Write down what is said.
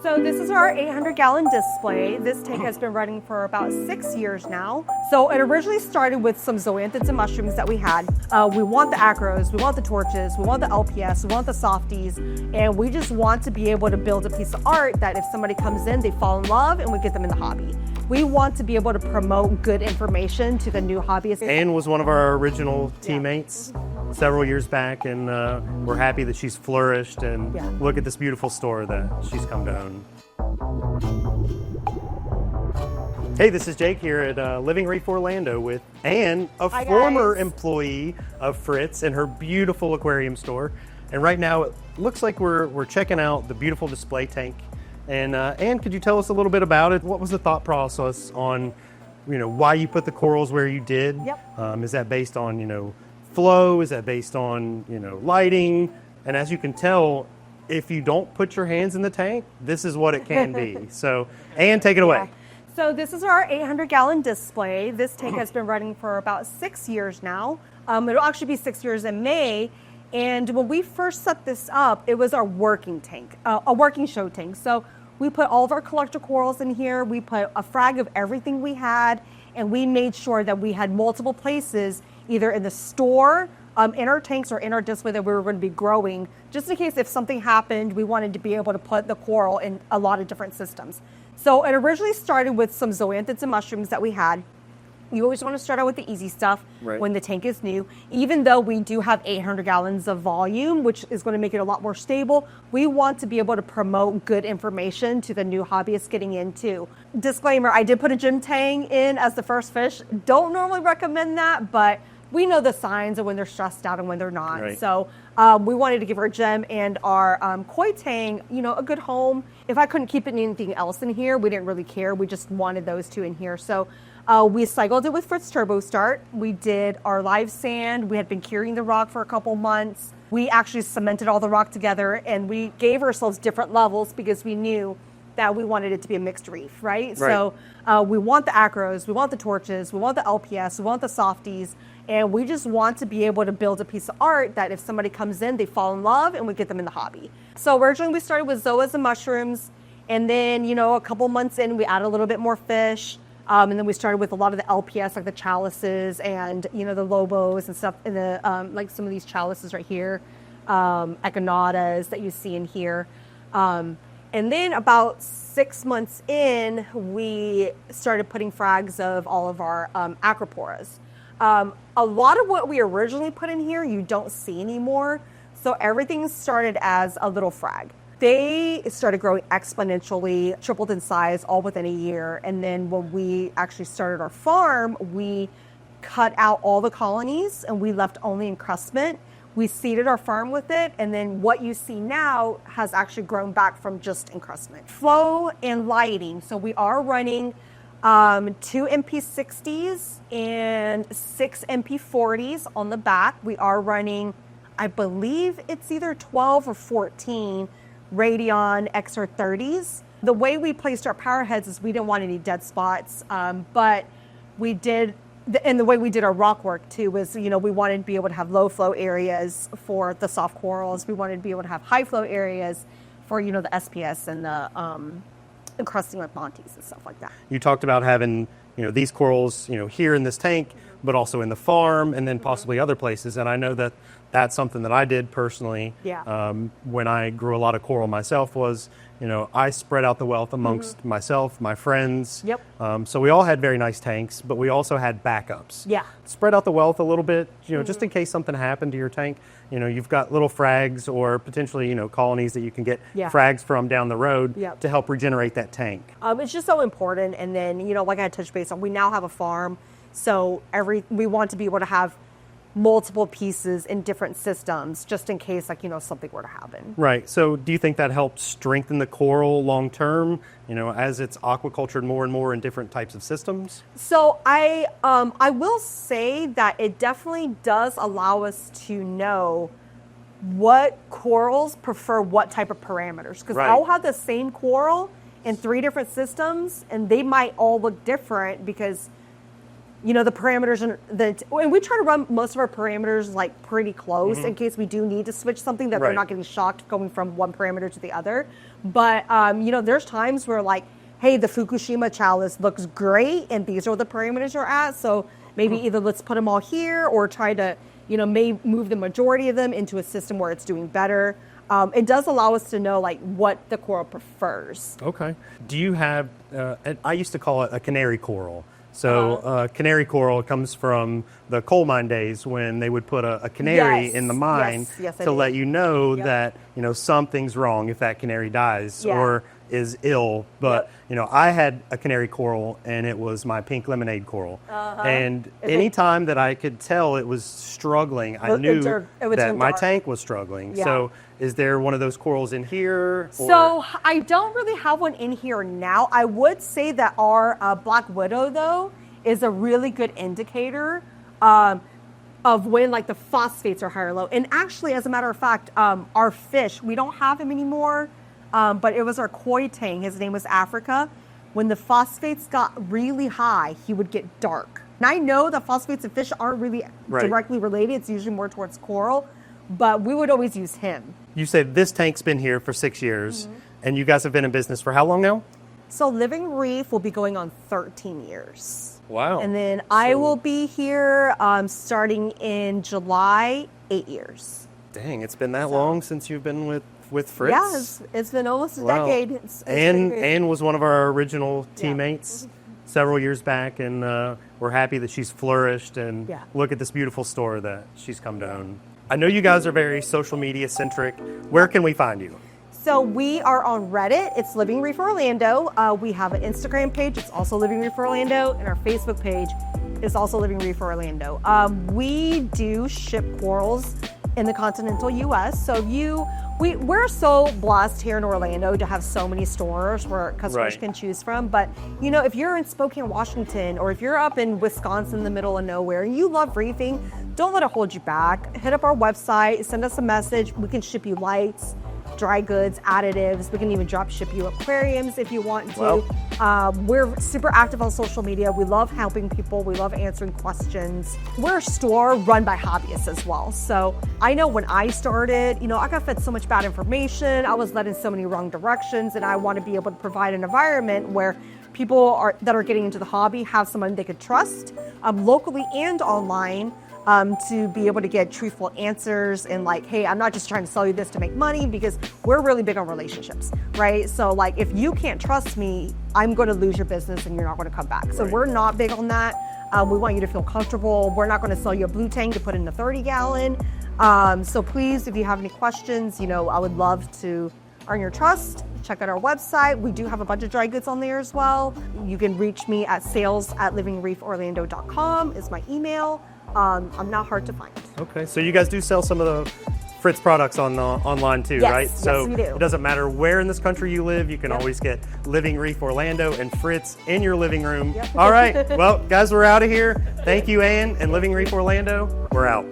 So this is our 800-gallon display. This tank has been running for about 6 years now. So it originally started with some zoanthids and mushrooms that we had. We want the acros, we want the torches, we want the LPS, we want the softies, and we just want to be able to build a piece of art that if somebody comes in, they fall in love and we get them in the hobby. We want to be able to promote good information to the new hobbyists. Anne was one of our original teammates several years back, and we're happy that she's flourished, and look at this beautiful store that she's come to own. Hey, this is Jake here at Living Reef Orlando with Anne, a former employee of Fritz and her beautiful aquarium store. And right now it looks like we're checking out the beautiful display tank. And Anne, could you tell us a little bit about it? What was the thought process on, why you put the corals where you did? Yep. Is that based on, flow? Is that based on, lighting? And as you can tell, if you don't put your hands in the tank, this is what it can be. So, Anne, take it away. So this is our 800-gallon display. This tank has been running for about 6 years now. It'll actually be 6 years in May. And when we first set this up, it was our working tank, a working show tank. So we put all of our collector corals in here. We put a frag of everything we had, and we made sure that we had multiple places, either in the store, in our tanks, or in our display that we were going to be growing, just in case if something happened, we wanted to be able to put the coral in a lot of different systems. So it originally started with some zoanthids and mushrooms that we had. You always want to start out with the easy stuff when the tank is new. Even though we do have 800 gallons of volume, which is going to make it a lot more stable, we want to be able to promote good information to the new hobbyists getting into. Disclaimer, I did put a gym tang in as the first fish. Don't normally recommend that, but we know the signs of when they're stressed out and when they're not. Right. So we wanted to give our gem and our koi tang, a good home. If I couldn't keep anything else in here, we didn't really care. We just wanted those two in here. So we cycled it with Fritz TurboStart. We did our live sand. We had been curing the rock for a couple months. We actually cemented all the rock together, and we gave ourselves different levels because we knew that we wanted it to be a mixed reef, right? So we want the acros, we want the torches, we want the LPS, we want the softies, and we just want to be able to build a piece of art that if somebody comes in, they fall in love and we get them in the hobby. So originally we started with zoas and mushrooms, and then, a couple months in, we added a little bit more fish. And then we started with a lot of the LPS, like the chalices and, the lobos and stuff, and the like some of these chalices right here, echinatas that you see in here. And then about 6 months in, we started putting frags of all of our acroporas. A lot of what we originally put in here, you don't see anymore. So everything started as a little frag. They started growing exponentially, tripled in size all within a year. And then when we actually started our farm, we cut out all the colonies and we left only encrustment. We seeded our farm with it, and then what you see now has actually grown back from just encrustment. Flow and lighting. So we are running 2 MP60s and 6 MP40s on the back. We are running, I believe it's either 12 or 14 Radion XR30s. The way we placed our power heads is we didn't want any dead spots, but we did. And the way we did our rock work too was, we wanted to be able to have low flow areas for the soft corals. We wanted to be able to have high flow areas for, the SPS and the encrusting like Montes and stuff like that. You talked about having, these corals, here in this tank, but also in the farm and then possibly other places. And I know that that's something that I did personally. When I grew a lot of coral myself was, I spread out the wealth amongst myself, my friends. So we all had very nice tanks, but we also had backups. Spread out the wealth a little bit, just in case something happened to your tank. You've got little frags or potentially, colonies that you can get frags from down the road to help regenerate that tank. It's just so important. And then, like I touched base on, we now have a farm. So we want to be able to have multiple pieces in different systems just in case something were to happen. Right. So do you think that helps strengthen the coral long term, as it's aquacultured more and more in different types of systems? So I will say that it definitely does allow us to know what corals prefer what type of parameters, because I'll have the same coral in 3 different systems and they might all look different because the parameters, and we try to run most of our parameters like pretty close in case we do need to switch something that they're not getting shocked going from one parameter to the other. But, you know, there's times where like, hey, the Fukushima chalice looks great and these are the parameters you're at. So maybe either let's put them all here or try to, you know, may move the majority of them into a system where it's doing better. It does allow us to know like what the coral prefers. Okay. Do you have, I used to call it a canary coral. So canary coral comes from the coal mine days when they would put a canary in the mine to let you know that, you know, something's wrong if that canary dies or is ill. But, you know, I had a canary coral and it was my pink lemonade coral. And anytime that I could tell it was struggling, I knew that my tank was struggling. So is there one of those corals in here? So I don't really have one in here now. I would say that our Black Widow, though, is a really good indicator of when like the phosphates are high or low. And actually, as a matter of fact, our fish, we don't have him anymore, but it was our koi tang. His name was Africa. When the phosphates got really high, he would get dark. And I know that phosphates in fish aren't really directly related. It's usually more towards coral, but we would always use him. You said this tank's been here for 6 years, and you guys have been in business for how long now? So Living Reef will be going on 13 years. Wow. And then I will be here starting in July, 8 years. Dang, it's been that long since you've been with Fritz? Yeah, it's been almost a decade. It's Anne was one of our original teammates several years back, and we're happy that she's flourished, and look at this beautiful store that she's come to own. I know you guys are very social media centric. Where can we find you? So we are on Reddit. It's Living Reef Orlando. We have an Instagram page. It's also Living Reef Orlando. And our Facebook page is also Living Reef Orlando. We do ship corals in the continental U.S. So we're so blessed here in Orlando to have so many stores where customers can choose from. But, you know, if you're in Spokane, Washington, or if you're up in Wisconsin, in the middle of nowhere, and you love reefing, don't let it hold you back. Hit up our website, send us a message. We can ship you lights, dry goods, additives. We can even drop ship you aquariums if you want to. We're super active on social media. We love helping people. We love answering questions. We're a store run by hobbyists as well. So I know when I started, you know, I got fed so much bad information. I was led in so many wrong directions, and I want to be able to provide an environment where people that are getting into the hobby have someone they could trust, locally and online, to be able to get truthful answers and like, hey, I'm not just trying to sell you this to make money, because we're really big on relationships, right? So like, if you can't trust me, I'm going to lose your business and you're not going to come back. So we're not big on that. We want you to feel comfortable. We're not going to sell you a blue tank to put in a 30-gallon. So please, if you have any questions, you know, I would love to earn your trust. Check out our website. We do have a bunch of dry goods on there as well. You can reach me at sales@livingreeforlando.com is my email. I'm not hard to find. Okay, so you guys do sell some of the Fritz products online too, right? So yes, we do. It doesn't matter where in this country you live, you can always get Living Reef Orlando and Fritz in your living room. All right, well, guys, we're out of here. Thank you, Anne, and Living Reef Orlando. We're out.